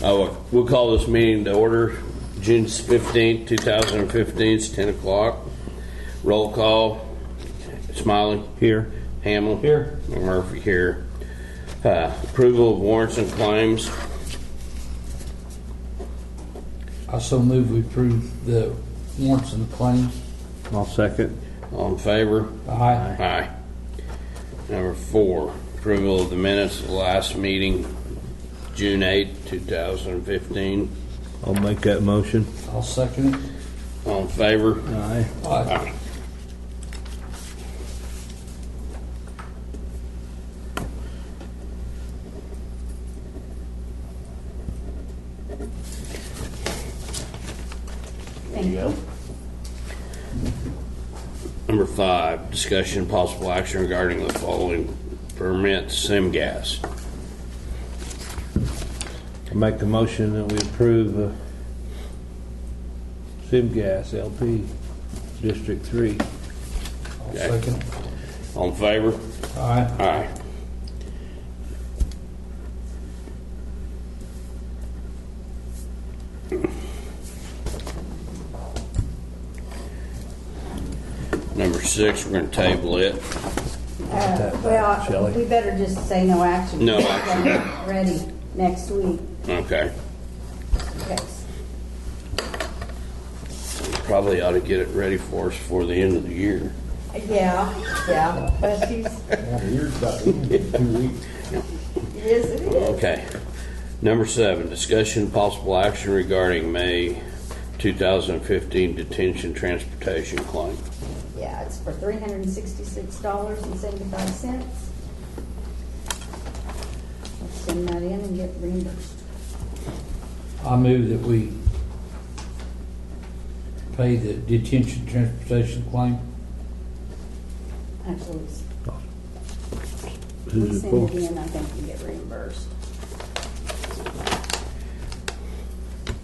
We'll call this meeting to order. June 15th, 2015. It's 10 o'clock. Roll call. Smiley. Here. Hamill. Here. Murphy here. Approval of warrants and claims. I so move we approve the warrants and claims. I'll second. All in favor? Aye. Aye. Number 4, approval of the minutes of the last meeting, June 8th, 2015. I'll make that motion. I'll second it. All in favor? Aye. Aye. There you go. Number 5, discussion and possible action regarding the following permits, SimGas. I'll make the motion that we approve SimGas LP District 3. I'll Okay. second. All in favor? Aye. Aye. Number 6, we're going to table it. Shelley. We better just say no action. No action. Ready next week. Okay. Okay. Probably ought to get it ready for us before the end of the year. Yeah, but she's, The year's about to end in 2 weeks. yes, it is. Okay. Number 7, discussion and possible action regarding May 2015 detention transportation claim. Yeah, it's for $366.75. Let's send that in and get reimbursed. I move that we pay the detention transportation claim. Actually, we Who's it send for? it in, I think we get reimbursed.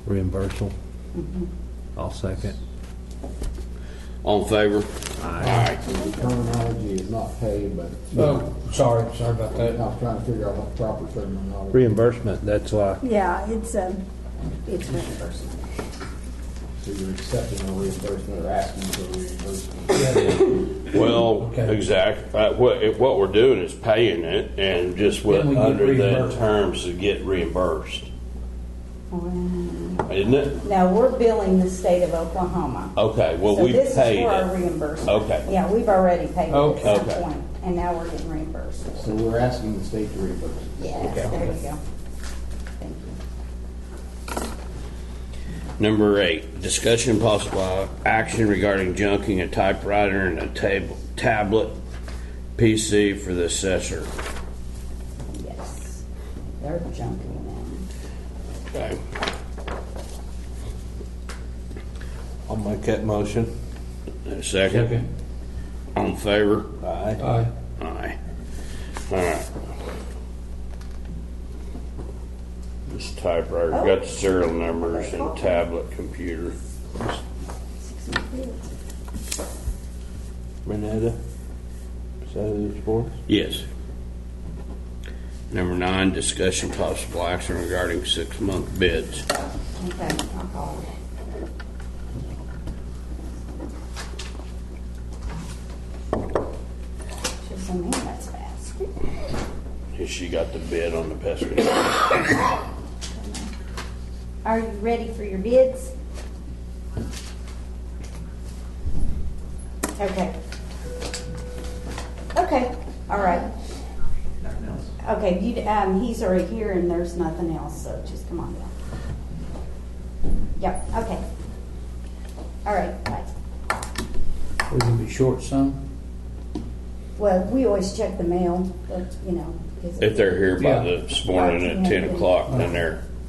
Reimbursal. I'll second. All in favor? Aye. The terminology is not paid, but Oh, sorry about I that. was trying to figure out what the proper terminology. Reimbursement, that's why. Yeah, it's reimbursement. So you're accepting a reimbursement or asking for a reimbursement. Well, Okay. exactly. What we're doing is paying it and just Then we get under the reimbursed. terms to get reimbursed. Isn't it? No, we're billing the state of Oklahoma. Okay, well, So we this is paid for our it. reimbursement. Okay. Yeah, we've already paid it Okay. at some Okay. point, and now we're getting reimbursed. So we're asking the state to reimburse. Yes, Okay. there you go. Thank you. Number 8, discussion and possible action regarding junking a typewriter and a tablet PC for the assessor. Yes, they're junking them. Okay. I'll make that motion. And a second? Second. All in favor? Aye. Aye. Aye. All right. This typewriter got the serial numbers and tablet computer. Renetta. Is that who it's for? Yes. Number 9, discussion possible action regarding 6-month bids. Okay, I'll call it. She'll say, man, that's fast. Has she got the bid on the pest control? Are you ready for your bids? Okay. Okay, all right. Okay, he's already here and there's nothing else, so just come on down. Yep, okay. All right, bye. We're gonna be short some. Well, we always check the mail, but, you know. 'cause If they're here by Yeah. this morning at 10 o'clock, then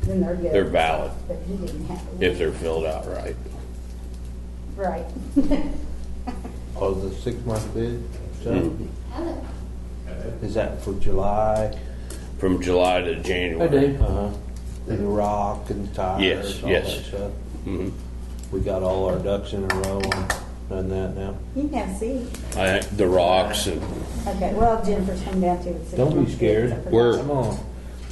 then they're good. they're valid But he didn't have. if they're filled out right. Right. Oh, the 6-month bid? So, Mhm. is that for July? From July to I January. do. Uh-huh. And the rock and tires, Yes, all yes. that stuff. Mhm. We got all our ducks in a row and done that now. You can have a seat. The rocks and Okay, well, Jennifer's coming down to it. Don't be scared. We're- Come on.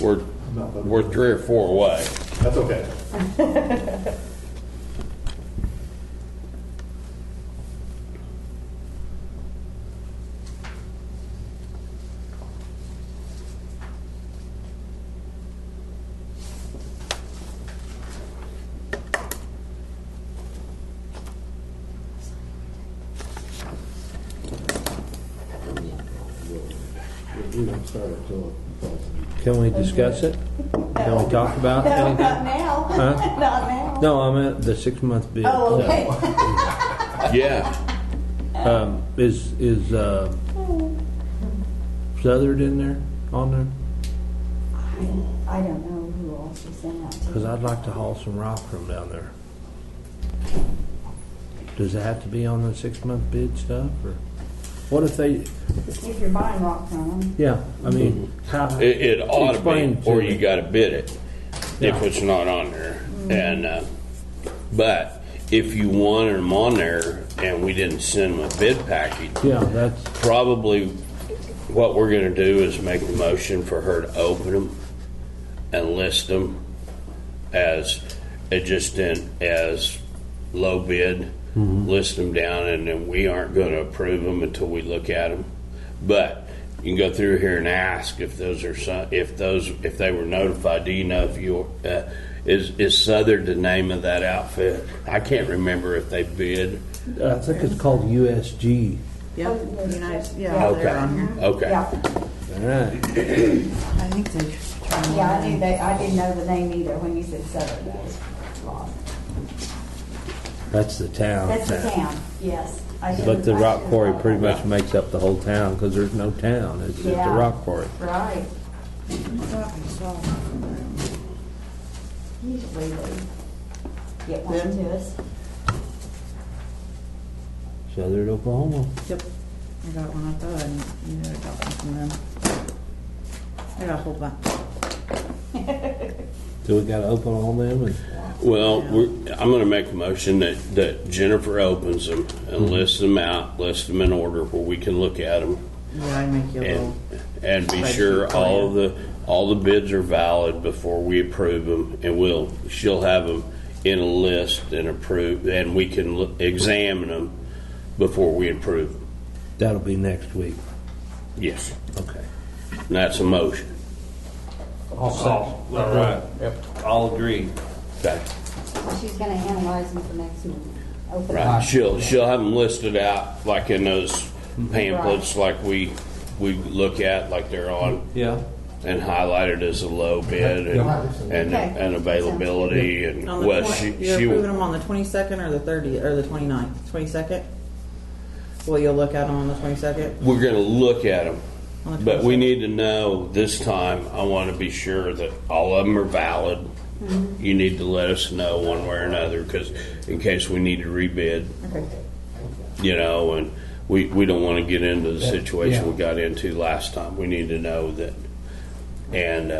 we're No, but- We're 3 or 4 away. That's okay. We don't start until. Can we discuss it? Can we talk about No, anything? not now. Huh? Not now. No, I meant the 6-month bid. Oh, okay. Yeah. Is Southard in there, on there? I don't know who else you sent out to. Because I'd like to haul some rock from down there. Does it have to be on the 6-month bid stuff, or what if they? If you're buying rock from them. Yeah, I mean, how? It ought to explain be, or me. you got to bid it Yeah. if it's not on there. And but if you wanted them on there and we didn't send them a bid package, Yeah, that's probably what we're going to do is make a motion for her to open them and list them as as low bid. List them down, and then we aren't going to approve them until we look at them. But you can go through here and ask if those are if they were notified. Do you know if you is Southern the name of that outfit? I can't remember if they bid. I think it's called USG. Yep, United, yeah, Okay. they're on here. Okay. Yeah, All right. I think they. yeah, I knew they, I didn't know the name either when you said Southern. That was lost. That's the town. That's the town, yes. But the rock quarry pretty much makes up the whole town because there's no town. It's just the Yeah. rock quarry. Right. I thought I saw them. Usually they get one to us. Southern Oklahoma. Yep, I got one. I thought I knew I got one from them. I got a whole bunch. So we got to open all them and Well, I'm going to make a motion that Jennifer opens them and lists them out, lists them in order where we can look at them Yeah, I make you a little. and be spreadsheet sure for all the bids are valid before we approve them, and she'll have them in a list and approve, and we can examine them before we approve them. that'll be next week. Yes, Okay. and that's a motion. All set. All right. Yep. I'll agree. Okay. She's gonna analyze them for next month. Open Right. them. She'll have them listed out like in those pamphlets, like we look at, like they're on, Yeah. and highlighted as a low bid and Okay. and availability and On the well, 20 she you're approving them on the 22nd or the 30th or the 29th? 22nd? Well, you'll look at them on the 22nd? we're going to look at them, On the but we 22nd. need to know this time. I want to be sure that all of them are valid. You need to let us know one way or another, because in case we need to rebid, Okay. and we don't want to get into the situation Yeah. we got into last time. We need to know that, and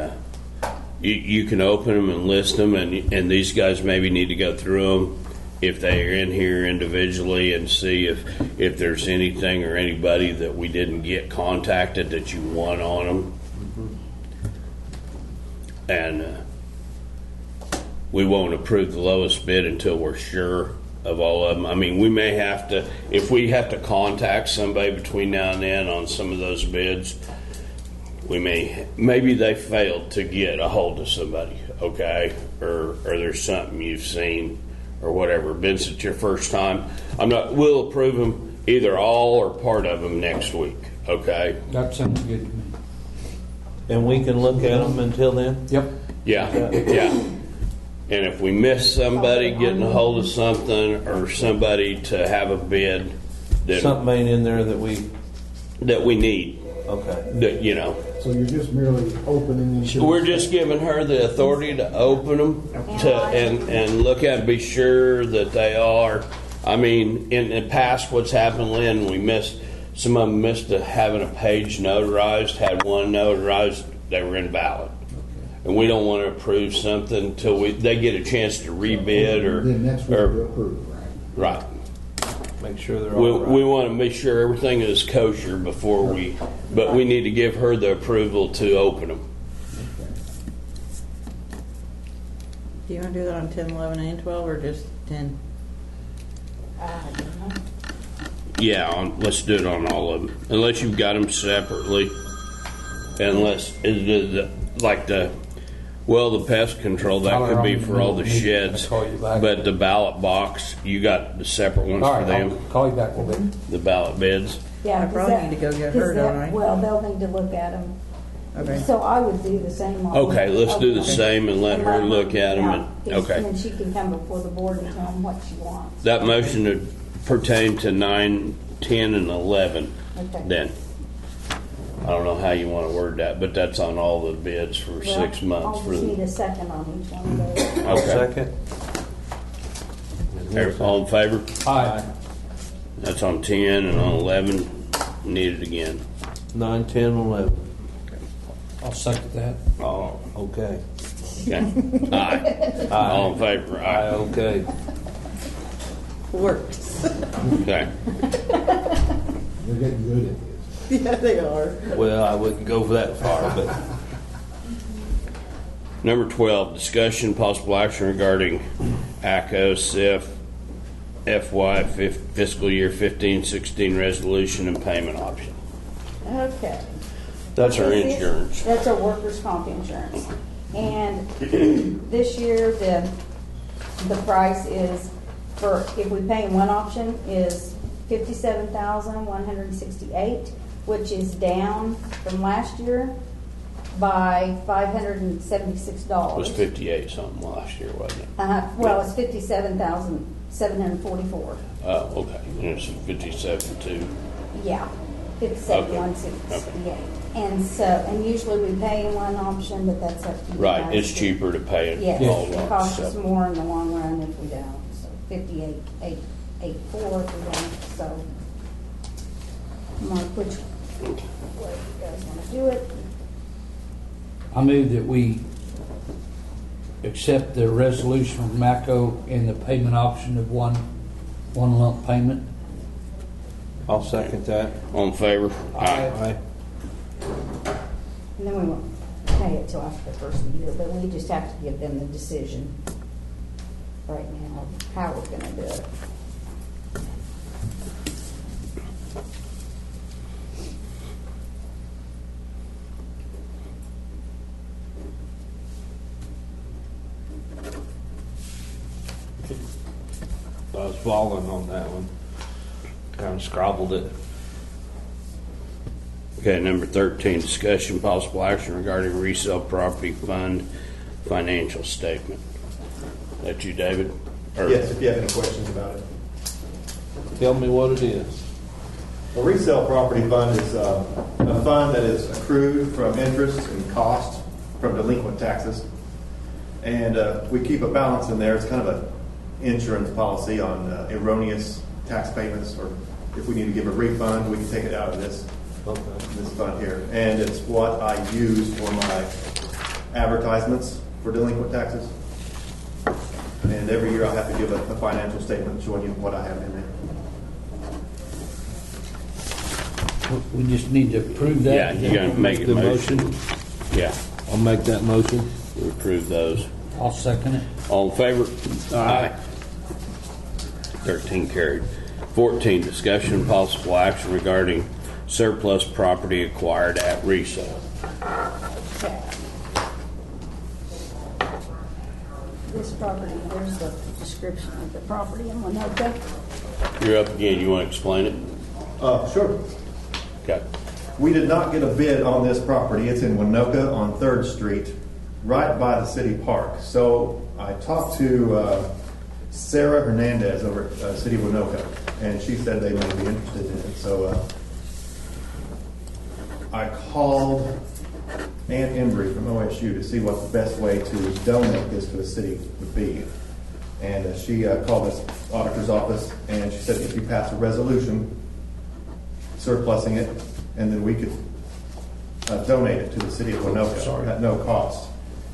you can open them and list them, and these guys maybe need to go through them if they are in here individually and see if there's anything or anybody that we didn't get contacted that you want on them, and we won't approve the lowest bid until we're sure of all of them. I mean, we may have to, if we have to contact somebody between now and then on some of those bids, maybe they failed to get a hold of somebody, okay? Or there's something you've seen or whatever. Vince, it's your first time. We'll approve them, either all or part of them next week, okay? That sounds good to me. And we can look at them until then? Yep. Yeah, yeah. And if we miss somebody getting a hold of something or somebody to have a bid, then Something ain't in there that we, that we need, okay. that, So you're just merely opening them? we're just giving her the authority to open them and look at and be sure that they are. I mean, in the past, what's happened, Lynn, some of them missed having a page notarized, had one notarized, they were invalid. And we don't want to approve something until they get a chance to rebid Then next week we'll approve, right? right. Make sure they're all right. We want to make sure everything is kosher before but we need to give her the approval to open them. Do you want to do that on 10, 11, and 12, or just 10? I don't know. Yeah, let's do it on all of them, unless you've got them separately. Unless the pest control, that could be for all the sheds. I'll call you back. But the ballot box, you got the separate ones All for right, them. I'll call you back a little bit. The ballot bids. Yeah, I 'cause probably that- need to go get 'cause her, that- don't I? Well, they'll need to look at them. Okay. So I would do the same on. Okay, let's do the Okay. same and let her look at them. Yeah, Okay. And then she can come before the board and tell them what she wants. That motion would pertain to 9, 10, and 11. Okay. Then I don't know how you want to word that, but that's on all the bids for Well, 6 months. I'll just need a second on each one of those. Okay. All in favor? Aye. That's on 10, and on 11, need it again. 9, 10, 11. I'll second that. Oh, okay. Okay. Aye. All in favor? Aye. Okay. Works. Okay. You're getting good at this. Yeah, they are. Well, I wouldn't go that far, but Number 12, discussion possible action regarding ACO SIF FY fiscal year 15-16 resolution and payment option. Okay. That's our This is- insurance. That's our workers' comp insurance. And this year, the price is, for, if we pay in one option, is $57,168, which is down from last year by $576. It was 58 something last year, wasn't it? Well, it's 57,744. Oh, okay. And it's 57 too. Yeah, 57,168. Okay. And so, and usually we pay in one option, but that's up to you Right. guys. It's cheaper to pay it Yes, all it at once. costs us so. more in the long run if we don't. So 58,884 if we don't. So, Mark, which way you guys want to do it? I move that we accept the resolution from MACO and the payment option of one lump payment. I'll second that. All in favor? Aye. And then we won't pay it till after the first of the year, but we just have to give them the decision right now of how we're going to do it. I was following on that one. Kind of scrabbled it. Okay, number 13, discussion possible action regarding resale property fund financial statement. That you, David? Or- Yes, if you have any questions about it. Tell me what it is. A resale property fund is a fund that is accrued from interest and cost from delinquent taxes. And we keep a balance in there. It's kind of an insurance policy on erroneous tax payments, or if we need to give a refund, we can take it out of this fund here. And it's what I use for my advertisements for delinquent taxes. And every year I have to give a financial statement showing you what I have in there. We just need to approve that. Yeah, you gotta make a The motion. Yeah, I'll make that motion. we approve those. I'll second it. All in favor? Aye. 13 carried. 14, discussion and possible action regarding surplus property acquired at resale. Okay. This property, there's the description of the property in Winoka. You're up again, you want to explain it? Sure. Okay. We did not get a bid on this property. It's in Winoka on 3rd Street, right by the city park. So I talked to Sarah Hernandez over at City of Winoka, and she said they may be interested in it. So I called Ann Embry from OSU to see what the best way to donate this to the city would be. And she called this auditor's office, and she said if you pass a resolution surplusing it, and then we could donate it to the city of Winoka at no cost.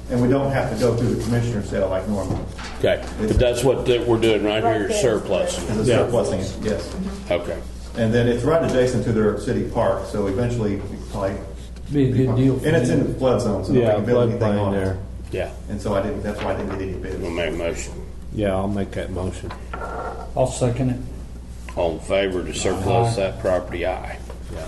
And we don't have to go through the commissioner's sale like normal. Okay, but that's what we're doing right here, Right there. surplus. It's a surplusing it, yes. Okay. And then it's right adjacent to their city park, so eventually we could probably. Be a good deal for And it's in them. the flood zone, so Yeah, nobody can build anything floodplain on there. it. Yeah, And so that's why I didn't get any bids. we'll make a motion. Yeah, I'll make that motion. I'll second it. All in favor to surplus Aye. that property, aye. Yeah.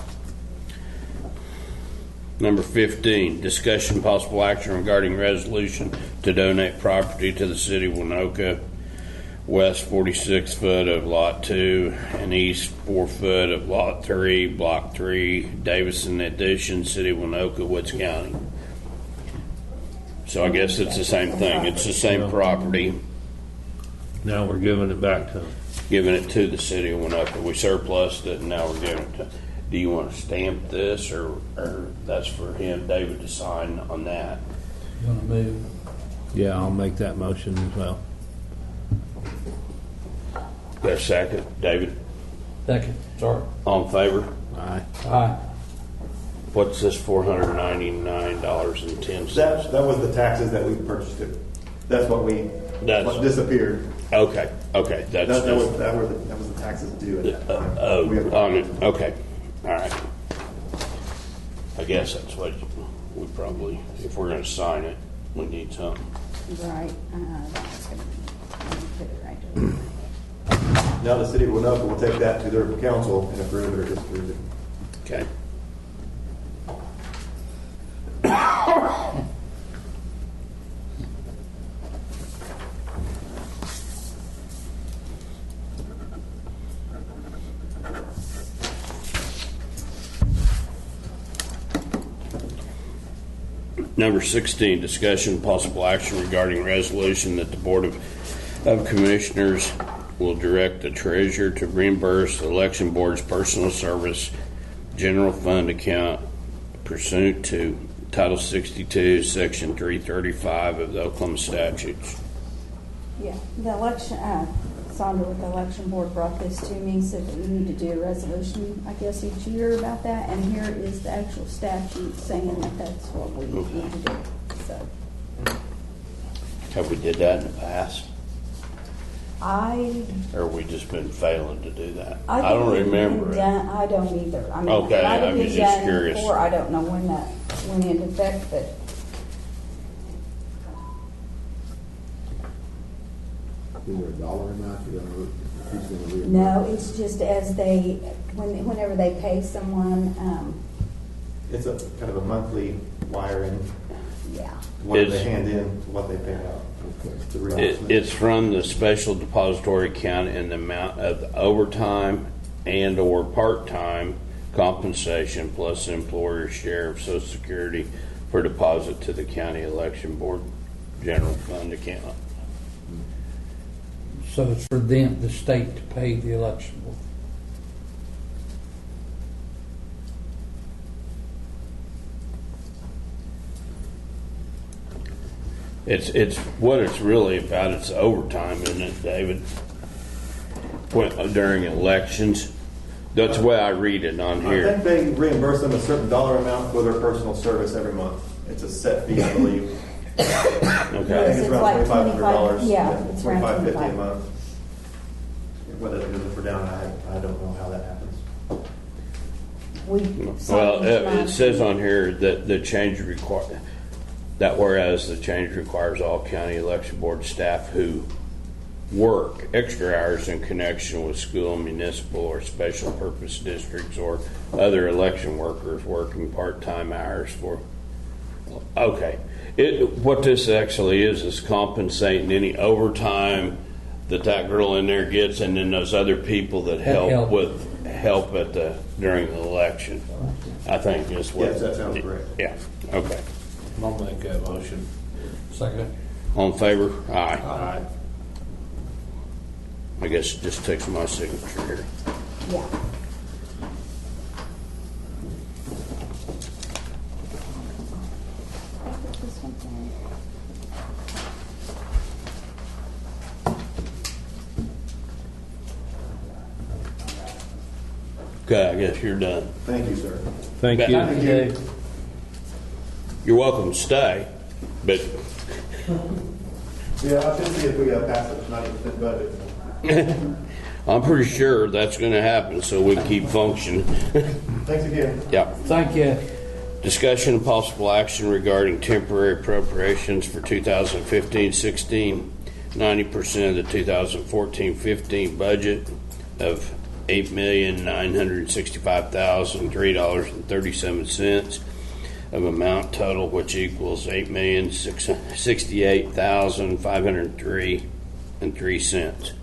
Number 15, discussion possible action regarding resolution to donate property to the city of Winoka, west 46 foot of lot 2 and east 4 foot of lot 3, block 3, Davison Addition, city of Winoka, Woods County. So I guess it's the same thing. It's the same property, Now we're giving it back to them. giving it to the city of Winoka. We surplused it and now we're giving it to. Do you want to stamp this or that's for him, David, to sign on that? You wanna move? Yeah, I'll make that motion as well. Got a second, David? Second, sorry. All in favor? Aye. Aye. What's this $499.10? That was the taxes that we purchased it. That's what That's- disappeared. Okay, that That was the taxes due at that time. We have- on it, okay, all right. I guess that's what we probably, if we're gonna sign it, we need something. Right, that's gonna be, let me put it right there. Now the city of Winoka will take that to their council and approve it or disapprove it. Okay. Number 16, discussion possible action regarding resolution that the Board of Commissioners will direct the treasurer to reimburse the election board's personal service general fund account pursuant to Title 62, Section 335 of the Oklahoma statutes. Yeah, the election, Sandra with the election board brought this to me, said that we need to do a resolution, I guess, each year about that, and here is the actual statute saying that that's what we need to do, so. Have we did that in the past? I Or we just been failing to do that? I I don't think it's remember. been it. done- I don't either. I mean, Okay, it might have I been was just done curious. before. I don't know when that went into effect, but Is there a dollar amount you're gonna, who's gonna reimburse? no, it's just as they, whenever they pay someone, It's a kind of a monthly wiring, yeah. what It's- they hand in, what they pay out. It's a reimbursement. It's from the special depository account in the amount of overtime and or part-time compensation plus employer's share of Social Security for deposit to the county election board general fund account. So it's for them, the state, to pay the election board. It's what it's really about. It's overtime, isn't it, David? During elections. That's the way I read it on I here. think they reimburse them a certain dollar amount for their personal service every month. It's a set fee, I believe. I think Okay. it's It's around like $2,500. yeah, it's around $2,550 a 25. month. Whether it goes up or down, I don't know how that happens. We Well, sign each it month. says on here that the change that whereas the change requires all county election board staff who work extra hours in connection with school, municipal, or special purpose districts or other election workers working part-time hours for, okay. What this actually is compensating any overtime that girl in there gets and then those other people that help at during the election. I think is what. Yes, that sounds correct. Yeah, okay. I'll make that motion. Second. All in favor? Aye. Aye. I guess it just takes my signature here. Yeah. This one's on. Okay, I guess you're done. Thank you, sir. Thank Thank you. Thank you, Dave. You're welcome to stay, but Yeah, I should see if we got past the 90% budget. I'm pretty sure that's going to happen so we can keep functioning. Thanks again. Yeah. Thank you. Discussion and possible action regarding temporary appropriations for 2015-16, 90% of the 2014-15 budget of $8,965,003.37 of amount total, which equals $8,068,503.03.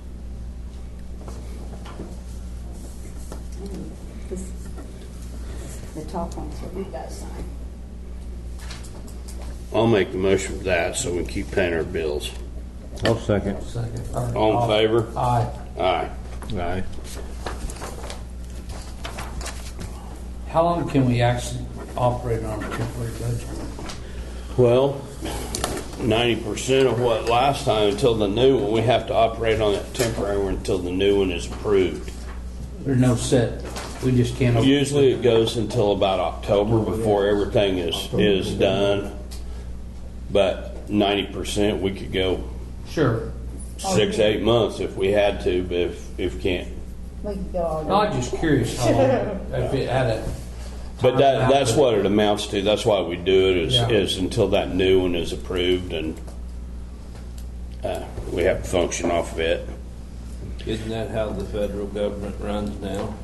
The top one's what you guys sign. I'll make the motion for that so we can keep paying our bills. I'll second. Second. All in favor? Aye. Aye. Aye. How long can we actually operate on a temporary budget? Well, 90% of what last time until the new one, we have to operate on that temporary one until the new one is approved. There's no set, we just can't. Usually it goes until about October before everything is done. But 90% we could go Sure. 6-8 months if we had to, but if can't. We can go all No, I'm just curious how long, if it had a. But that's what it amounts to. That's why we do it Yeah. is until that new one is approved and we have to function off of it. Isn't that how the federal government runs now?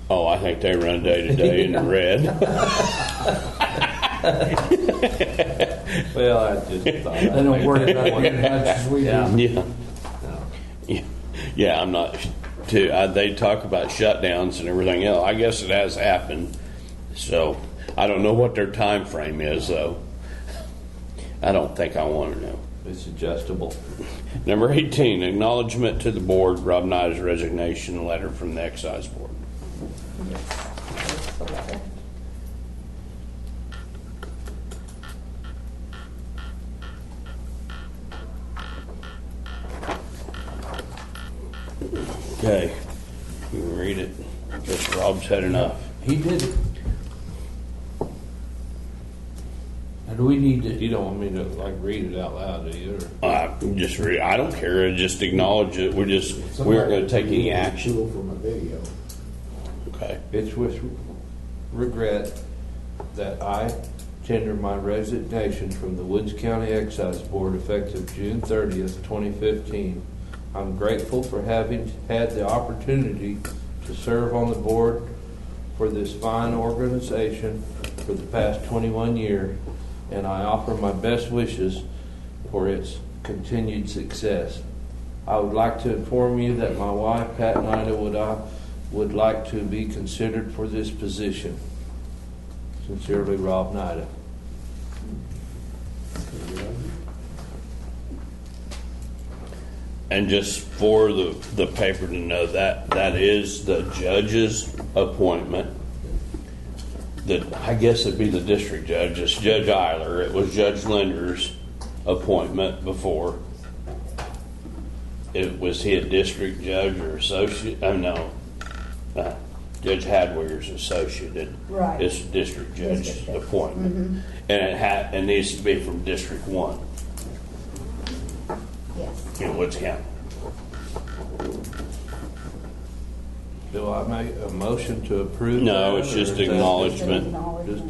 Oh, I think they run day to day in the red. Well, I just thought. They don't worry about it as much as we do. Yeah. Yeah. Yeah, I'm not too. They talk about shutdowns and everything else. I guess it has happened. So I don't know what their time frame is, though. I don't think I want to know. It's adjustable. Number 18, acknowledgement to the board, Rob Knight's resignation letter from the excise board. Okay, you can read it. Guess Rob's had enough. He did it. Now, do we need to? You don't want me to read it out loud, do you? Or? Just read. I don't care. Just acknowledge it. We aren't going to take any action. From a video. Okay. It's with regret that I tender my resignation from the Woods County Excise Board effective June 30th, 2015. I'm grateful for having had the opportunity to serve on the board for this fine organization for the past 21 years, and I offer my best wishes for its continued success. I would like to inform you that my wife, Pat Nida, would like to be considered for this position. Sincerely, Rob Nida. And just for the paper to know that is the judge's appointment. I guess it'd be the district judge. It's Judge Eiler. It was Judge Linder's appointment before. Was he a district judge or associate? Oh no, Judge Hadwiger's associate. Right. It's a district judge District judge. appointment, and it needs to be from District 1 Yes. in Woods County. Do I make a motion to approve? No, that, it's or just is that acknowledgement.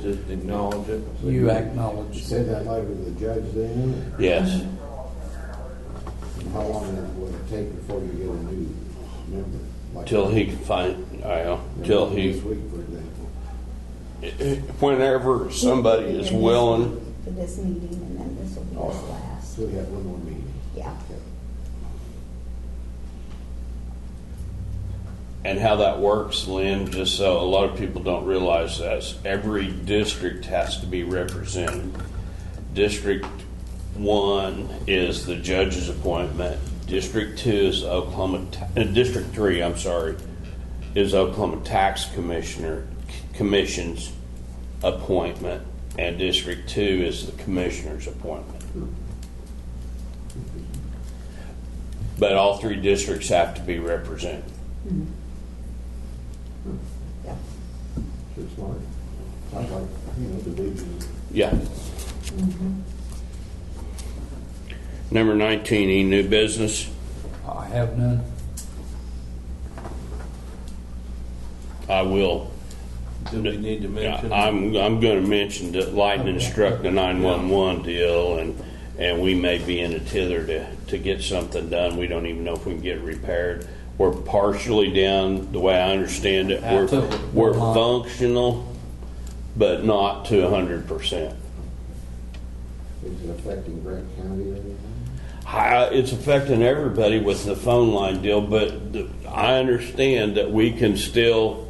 Just acknowledge it. You acknowledge. Send that letter to the judge then? Yes. How long would it take before you get a new member? Like Till he can find, till This he, week, for example. whenever somebody is willing. For this meeting, and then this will be his last. So we have one more meeting. Yeah. Okay. And how that works, Lynn, just so a lot of people don't realize that, every district has to be represented. District 1 is the judge's appointment. District 2 is District 3, is Oklahoma Tax Commission's appointment, and District 2 is the commissioner's appointment. But all 3 districts have to be represented. Yeah. That's smart. Sounds like, division. Yeah. Number 19, new business. I have none. I will Do we need to mention? I'm going to mention that lightning struck the 911 deal, and we may be in a tither to get something done. We don't even know if we can get it repaired. We're partially down, the way I understand it. We're functional, but not to 100%. Is it affecting Grant County or anything? It's affecting everybody with the phone line deal, but I understand that we can still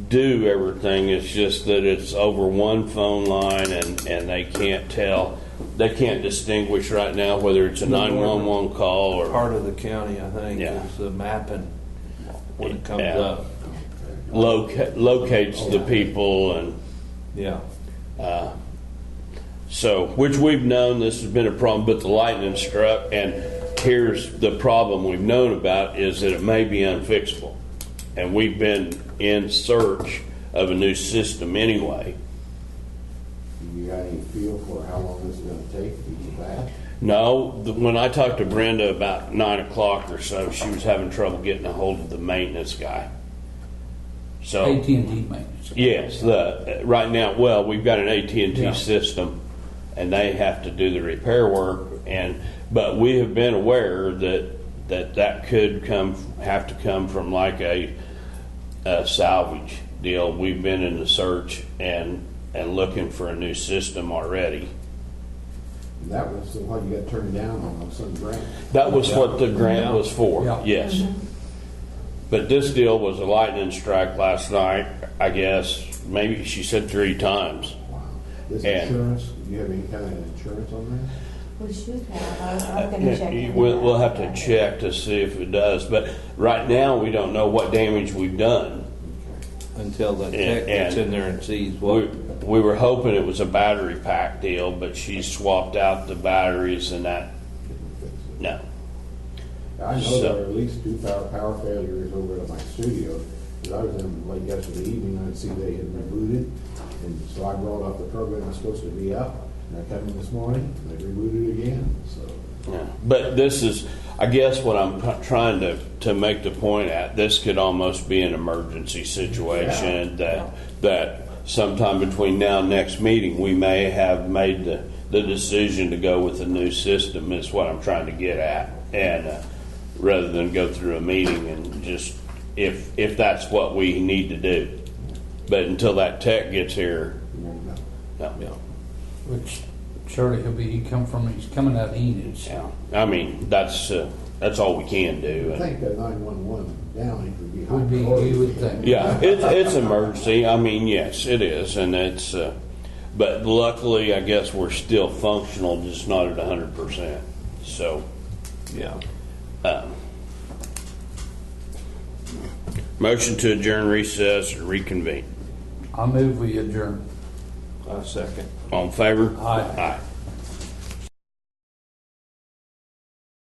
do everything. It's just that it's over one phone line, and they can't tell. They can't distinguish right now whether it's a 911 call or Part of the county, I think, Yeah. is the mapping when it comes Yeah. up. locates the people, and Yeah. so, which we've known this has been a problem, but the lightning struck, and here's the problem we've known about is that it may be unfixable. And we've been in search of a new system anyway. Do you got any feel for how long this is gonna take to get back? No, when I talked to Brenda about 9 o'clock or so, she was having trouble getting a hold of the maintenance guy. So, AT&T maintenance. yes, right now, well, we've got an AT&T Yeah. system, and they have to do the repair work. But we have been aware that could have to come from like a salvage deal. We've been in the search and looking for a new system already. And that was the one you got turned down on some grant. That was what the grant was for. Yeah. Yes. But this deal was a lightning strike last night. I guess maybe she said 3 times. Wow. This And- insurance, do you have any kind of insurance on We should have. I'm gonna check. into We'll that. have to check to see if it does. But right now, we don't know what damage we've done. Until the And- tech gets and in there and sees what. We were hoping it was a battery pack deal, but she swapped out the batteries and that. No. that? I know So- there are at least 2 power failures over at my studio. Because I was in late yesterday evening, I'd see they had rebooted. And so I brought up the program that's supposed to be up. And I come in this morning, and they rebooted again, so. Yeah. But this is, I guess what I'm trying to make the point at, this could almost be an emergency situation that sometime between now and next meeting, we may have made the decision to go with a new system is what I'm trying to get at. And rather than go through a meeting and just, if that's what we need to do. But until that tech gets here, You won't know. no. Yeah. Which surely he's coming out of Enid. Yeah. I mean, that's all we can do. I think that 911 down would be high Would be, priority. you would think. Yeah, it's emergency. I mean, yes, it is, and it's. But luckily, I guess we're still functional, just not at 100%. So, Yeah. motion to adjourn, recess, or reconvene. I move we adjourn. A second. All in favor? Aye. Aye.